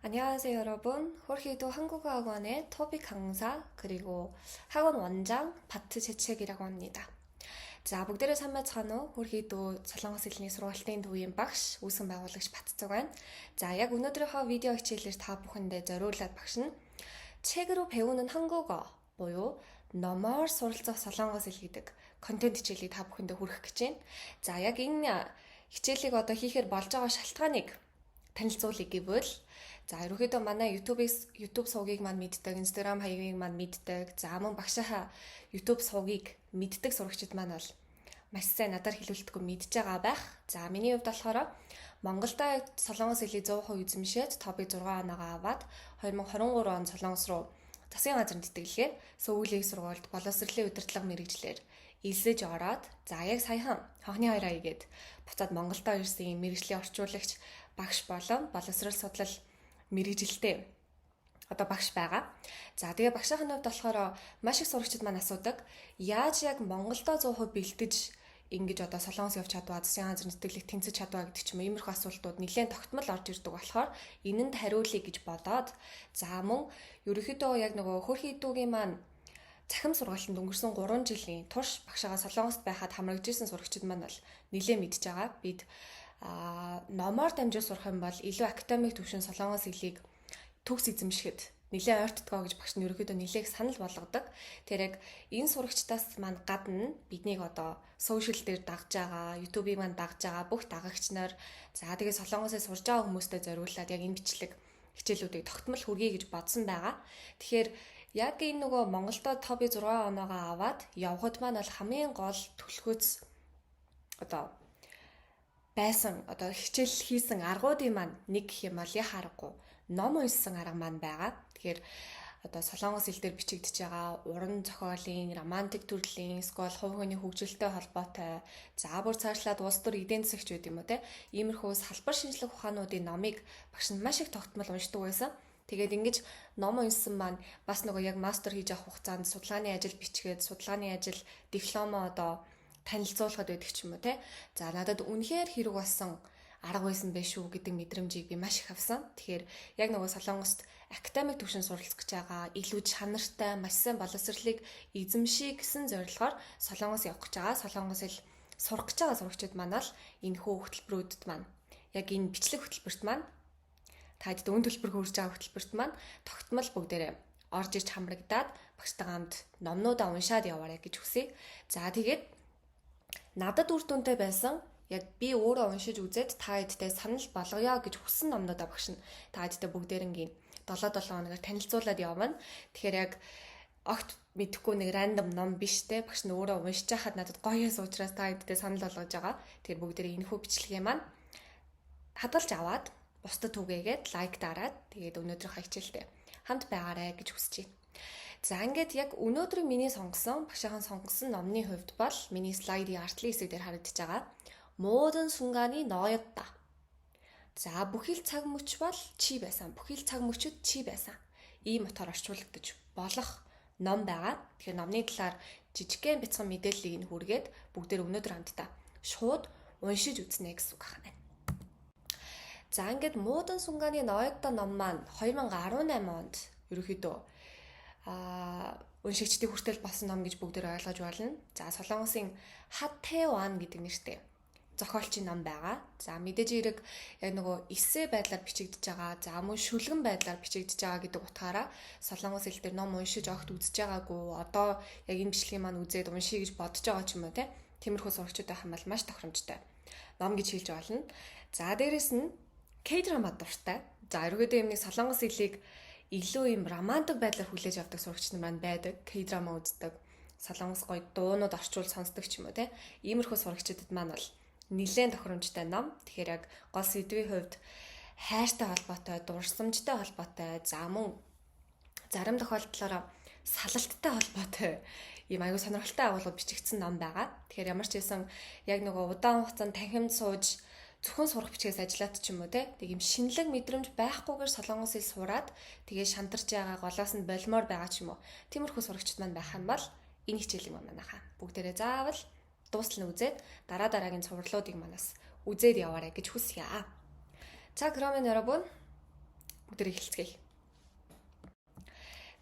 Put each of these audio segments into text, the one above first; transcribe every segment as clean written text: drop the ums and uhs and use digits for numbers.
안녕하세요, 여러분. 홀히도 한국어학원의 토픽 강사 그리고 학원 원장 바트 재채기라고 합니다. За бүгдээрээ сайн байцгаана уу? Хөрхийдөө Солонгос хэлний сургалтын төвийн багш, үүсгэн байгуулагч Батцаг байна. За яг өнөөдрийнхөө видео хичээлээр та бүхэндээ зориулаад багш нь 책으로 배우는 한국어 буюу номоор суралцах солонгос хэл гэдэг контент хичээлийг та бүхэндээ хүргэх гэж байна. За яг энэ хичээлийг одоо хийхээр болж байгаа шалтгааныг танилцуулъя гэвэл ерөөхдөө манай YouTube сувгийг маань мэддэг, Instagram хаягийг маань мэддэг. За мөн багшаа YouTube сувгийг мэддэг сурагчид маань бол маш сайн надаар хэлүүлдэггүй мэдж байгаа байх. За миний хувьд болохоор Монголда солонгос хэлийг 100% эзэмшээд топик 6 оноогоо аваад 2023 он солонгос руу засгийн газрын тэтгэлгээр сүүлийн сургуульд боловсролын удирдлага мэргэжлэр элсэж ороод яг саяхан хонхны 2 аягээд буцаад Монголдо ирсэн мэргэжлийн орчуулагч багш болон боловсрол судлал мэргэжилтэй одоо багш байгаа. За тэгээ багшийн хувьд болохоор маш их сурагчид маань асуудаг. Яаж яг Монголдо 100% бэлдэж ингэж одоо солонгос явж чадваа, засгийн газрын тэтгэлэг тэнцэж чадваа гэдэг ч юм уу иймэрхүү асуултууд нэлээд тогтмол орж ирдэг болохоор энэнд хариулъя гэж бодоод мөн ерөнхийдөө яг нөгөө хөрхий дүүгийн маань цахим сургалтанд өнгөрсөн 3 жилийн турш багшаага солонгост байхад хамрагдажсэн сурагчид маань бол нэлээд мэдж байгаа. Бид номоор дамжуулж сурах юм бол илүү академик төвшин солонгос хэлийг төгс эзэмшихэд нэлээд ойртдгоо гэж багш нь ерөөхдөө нэлээд санал болгодог. Тэр яг энэ сурагчдаас маань гадна биднийг одоо сошиал дээр дагж байгаа, YouTube-ийг маань дагж байгаа бүх дагагч нар тэгээ солонгосыг сурж байгаа хүмүүстээ зориулаад яг энэ бичлэг хичээлүүдийг тогтмол хүргэе гэж бодсон байгаа. Тэгэхээр яг энэ нөгөө Монголдо топ 6 оноогоо аваад явхад маань бол хамгийн гол төлхөөц одоо байсан одоо хичээл хийсэн аргуудын маань нэг гэх юм бол яхаа аргагүй ном уншсан арга маань байгаа. Тэгэхээр одоо солонгос хэл дээр бичигдэж байгаа уран зохиолын, романтик төрлийн, скол хувь хүний хөгжилтэй холбоотой, бүр цаашлаад улс төр эдийн засагч байд юм уу те. Иймэрхүү салбар шинжлэх ухаануудын номыг багш нь маш их тогтмол уншдаг байсан. Тэгээд ингэж ном уншсан маань бас нөгөө яг мастер хийж авах хугацаанд судалгааны ажил бичгээд судалгааны ажил дипломо одоо танилцуулахад байдаг ч юм уу те. Надад үнэхээр хэрэг болсон арга байсан байх шүү гэдэг мэдрэмжийг би маш их авсан. Тэгэхээр яг нөгөө солонгост академик төвшин суралцах гэж байгаа, илүү чанартай, маш сайн боловсролыг эзэмших гэсэн зорилгоор солонгос явах гэж байгаа. Солонгос хэл сурах гэж байгаа сурагчид маань л энэ хөтөлбөрүүдэд маань яг энэ бичлэг хөтөлбөрт маань өн төлбөр хөрж байгаа хөтөлбөрт маань тогтмол бүгдээрээ орж иж хамрагдаад багштайгаа хамт номнуудаа уншаад яваарай гэж хүсье. Тэгээд надад үр дүнтэй байсан яг би өөрөө уншиж үзээд та хэдтэй санал болгоё гэж хүссэн номнуудаа багш нь та хэдтэй бүгдээрингийн 7 хоногоор танилцуулаад явна. Тэгэхээр яг огт мэдхгүй нэг рандом ном биш те багш нь өөрөө уншиж хахад надад гоёс уучраас та хэдтэй санал болгож байгаа. Тэгэхээр бүгдээрээ энэхүү бичлэгээ маань хадгалж аваад бусдад түгээгээд лайк дараад тэгээд өнөөдрийнхөө хичээлдээ хамт байгаарай гэж хүсэж байна. Ингээд яг өнөөдрийн миний багшаахан сонгосон номны хувьд бол миний слайдын артлын хэсэг дээр харагдаж байгаа. 모든 순간이 너였다. бүхий л цаг мөч бол чи байсан. Бүхий л цаг мөчөд чи байсан. Ийм утгаар орчуулагдаж болох ном байгаа. Тэгэхээр номны талаар жижигхэн бяцхан мэдээллийг нь хүргээд бүгдээр өнөөдөр хамтдаа шууд уншиж үзнэ гэсэн үг байна. Ингээд 모든 순간이 너였다 ном маань 2018 онд ерөөхдөө уншигчдын хүртэл болсон ном гэж бүгдээр ойлгож байна. Солонгосын 하태완 гэдэг нэртэй зохиолчийн ном байгаа. Мэдээж хэрэг яг нөгөө эссе байдлаар бичигдэж байгаа, мөн шүлгэн байдлаар бичигдэж байгаа гэдэг утгаараа солонгос хэл дээр ном уншиж огт үзэж байгаагүй. Одоо яг энэ бичлэгийг маань үзээд уншия гэж бодож байгаа ч юм уу те. Тиймэрхүү сурагчид байх юм бол маш тохиромжтой ном гэж хэлж болно. Дээрэс нь K-драма дуртай. Ерөөдөө юм нэг солонгос хэлийг илүү юм романтик байдлаар хүлээж авдаг сурагч нар маань байдаг. K-драма үздэг. Солонгос гоё дуунууд орчуул сонсдог ч юм уу те. Иймэрхүү сурагчдад маань бол нэлээд тохиромжтой ном. Тэгэхээр яг гол сэдвийн хувьд хайртай холбоотой, дурсамжтай холбоотой, мөн зарим тохиолдлоор салалттай холбоотой ийм аюу сонирхолтой агуулгууд бичигдсэн ном байгаа. Тэгэхээр ямар ч байсан яг нөгөө удаан хугацаанд танхимд сууж зөвхөн сурах бичгээс ажиллаад ч юм уу те. Ийм шинэлэг мэдрэмж байхгүйгээр солонгос хэл сураад тэгээ шантарч байгаа голоос нь болмоор байгаа ч юм уу. Тиймэрхүү сурагчид маань байх юм бол энэ хичээлийг манайхаа бүгдээрээ заавал дуустал нь үзээд дараагийн цувралуудыг манаас үзээд яваарай гэж хүсье. 그러면 여러분 бүгдээ эхэлцгээе.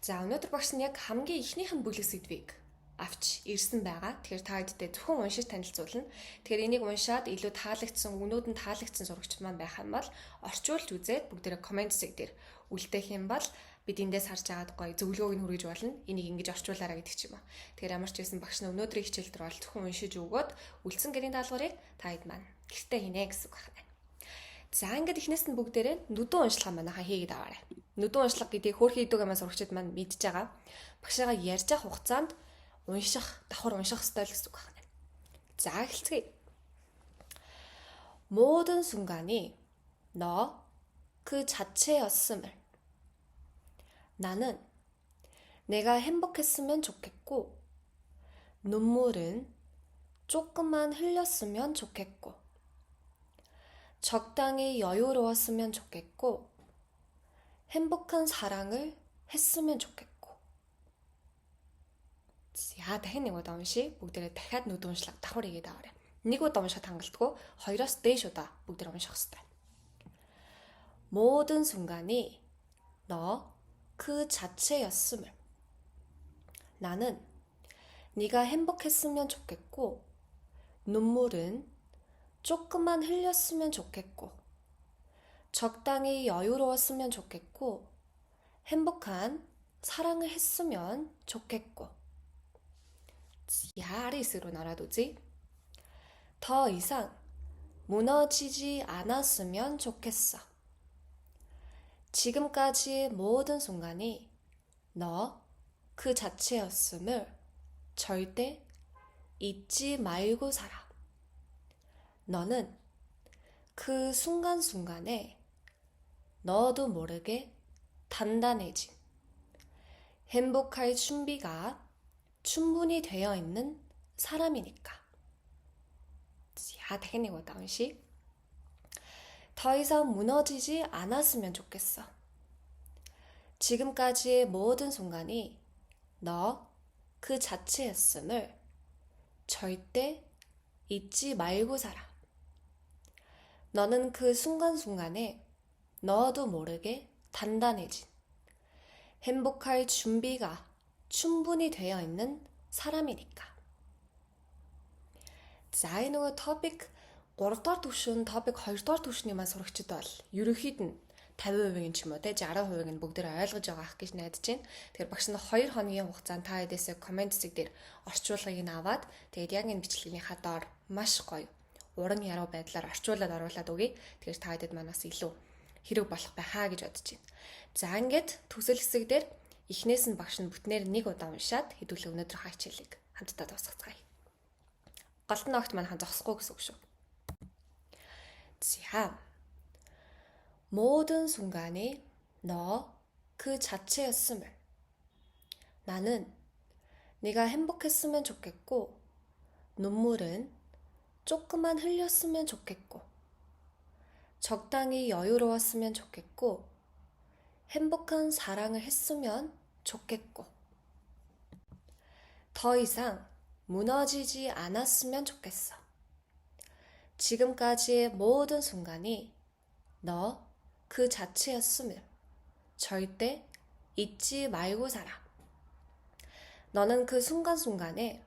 За өнөөдөр багш нь яг хамгийн ихнийхэн бүлэг сэдвийг авч ирсэн байгаа. Тэгэхээр та хэдтэй зөвхөн уншиж танилцуулна. Тэгэхээр энийг уншаад илүү таалагдсан, өгнүүд нь таалагдсан сурагчид маань байх юм бол орчуулж үзээд бүгдээрээ комент зэг дээр үлдээх юм бол бид эндээс харж агаад гоё зөвлөгөөг нь хүргэж болно. Энийг ингэж орчуулаарай гэдэг ч юм уу. Тэгэхээр ямар ч байсан багш нь өнөөдрийн хичээл дээр бол зөвхөн уншиж өгөөд үлдсэн гэрийн даалгаврыг та хэд маань гэртээ хийнэ гэсэн үг байна. За ингээд эхнээс нь бүгдээрээ нүдэн уншлага манайхаа хийгээд аваарай. Нүдэн уншлага гэдгийг хөөрхөн идэвхтэй маань сурагчид маань мэдж байгаа. Багшаагаа ярьж явах хугацаанд давхар унших ёстой л гэсэн үг байна. За эхэлцгээе. 모든 순간이 너 그 자체였음을. 나는 내가 행복했으면 좋겠고, 눈물은 조금만 흘렸으면 좋겠고, 적당히 여유로웠으면 좋겠고, 행복한 사랑을 했으면 좋겠고. За дахин нэг удаа уншия. Бүгдээрээ дахиад нүд уншлага давхар хийгээд аваарай. Нэг удаа уншихад хангалтгүй, хоёроос дээш удаа бүгдээр унших хэрэгтэй. 모든 순간이 너 그 자체였음을. 나는 네가 행복했으면 좋겠고, 눈물은 조금만 흘렸으면 좋겠고, 적당히 여유로웠으면 좋겠고, 행복한 사랑을 했으면 좋겠고. 야리스로 날아두지. 더 이상 무너지지 않았으면 좋겠어. 지금까지의 모든 순간이 너 그 자체였음을 절대 잊지 말고 살아. 너는 그 순간순간에 너도 모르게 단단해진, 행복할 준비가 충분히 되어 있는 사람이니까. 야, дахин нэг удаа уншия. 더 이상 무너지지 않았으면 좋겠어. 지금까지의 모든 순간이 너 그 자체였음을 절대 잊지 말고 살아. 너는 그 순간순간에 너도 모르게 단단해진, 행복할 준비가 충분히 되어 있는 사람이니까. За энэ нөгөө топик 3 дугаар түвшин, топик 2 дугаар түвшний маань сурагчид бол ерөнхийд нь 50% ч юм уу те 60% нь бүгдээр ойлгож байгаа ах гэж найдаж байна. Тэгэхээр багш нь 2 хоногийн хугацаанд та хэдээсээ комент зэг дээр орчуулгыг нь аваад тэгээд яг энэ бичлэгийнхаа доор маш гоё уран яруу байдлаар орчуулад оруулаад өгье. Тэгэхээр та хэдэд манаас илүү хэрэг болох байхаа гэж бодож байна. За ингээд төгсөл хэсэг дээр эхнээс нь багш нь бүтнээр нэг удаа уншаад хэдүүлээ өнөөдрийнхөө хичээлийг хамтдаа дуусгацгаая. Голтон огт манайхан зогсохгүй гэсэн үг шүү. 자, 모든 순간이 너 그 자체였음을. 나는 네가 행복했으면 좋겠고, 눈물은 조금만 흘렸으면 좋겠고, 적당히 여유로웠으면 좋겠고, 행복한 사랑을 했으면 좋겠고, 더 이상 무너지지 않았으면 좋겠어. 지금까지의 모든 순간이 너 그 자체였음을 절대 잊지 말고 살아. 너는 그 순간순간에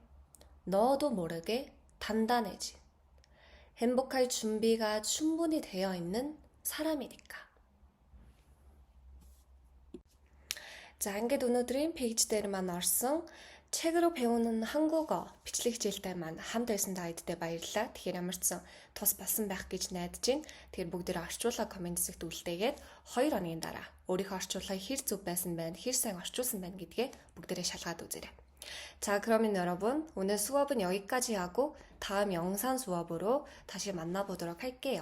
너도 모르게 단단해진, 행복할 준비가 충분히 되어 있는 사람이니까. За ингээд өнөөдрийн пэйж дээр маань орсон 책으로 배우는 한국어 бичлэг хичээлтэй маань хамт байсан та хэдтэй баярлалаа. Тэгэхээр ямар ч сан тус болсон байх гэж найдаж байна. Тэгэхээр бүгдээрээ орчуулга комент хэсэгт үлдээгээд 2 хоногийн дараа өөрийнхөө орчуулгыг хэр зөв байсан байна, хэр сайн орчуулсан байна гэдгээ бүгдээрээ шалгаад үзээрэй. 자, 그러면 여러분, 오늘 수업은 여기까지 하고 다음 영상 수업으로 다시 만나보도록 할게요.